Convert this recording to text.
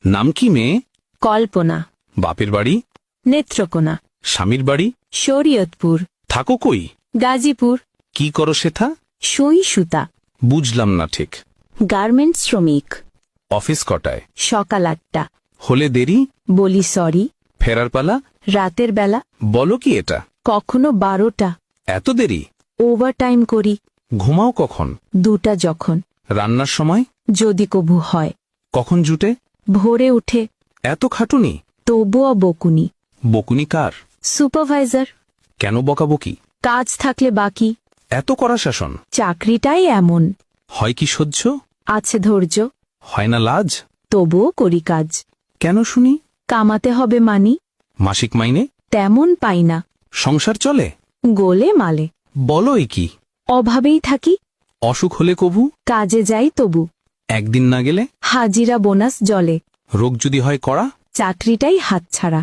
নাম কি মেয়ে? কল্পনা। বাপের বাড়ি? নেত্রকোনা। স্বামীর বাড়ি? শরীয়তপুর। থাকো কই? গাজীপুর। কি করো সেথা? সুই সুতা। বুঝলাম না ঠিক। গার্মেন্টস শ্রমিক। অফিস কটায়? সকাল 8টা। হলে দেরি? বলি সরি। ফেরার পালা? রাতের বেলা। বলো কি এটা? কখনো 12টা। এত দেরি? ওভারটাইম করি। ঘুমাও কখন? 2টা যখন। রান্নার সময়? যদি কবু হয়। কখন জুটে? ভোরে উঠে। এত খাটুনি? তবুও বকুনি। বকুনি কার? সুপারভাইজার। কেন বকাবকি? কাজ থাকলে বাকি। এত কড়া শাসন? চাকরিটাই এমন। হয় কি সহ্য? আছে ধৈর্য। হয় না লাজ? তবুও করি কাজ। কেন শুনি? কামাতে হবে মানি। মাসিক মাইনে? তেমন পাই না। সংসার চলে? গোলে মালে। বলো কি? অভাবেই থাকি। অসুখ হলে কবু? কাজে যাই তবু। একদিন না গেলে? হাজিরা বোনাস জলে। রোগ যদি হয় কড়া? চাকরিটাই হাতছাড়া।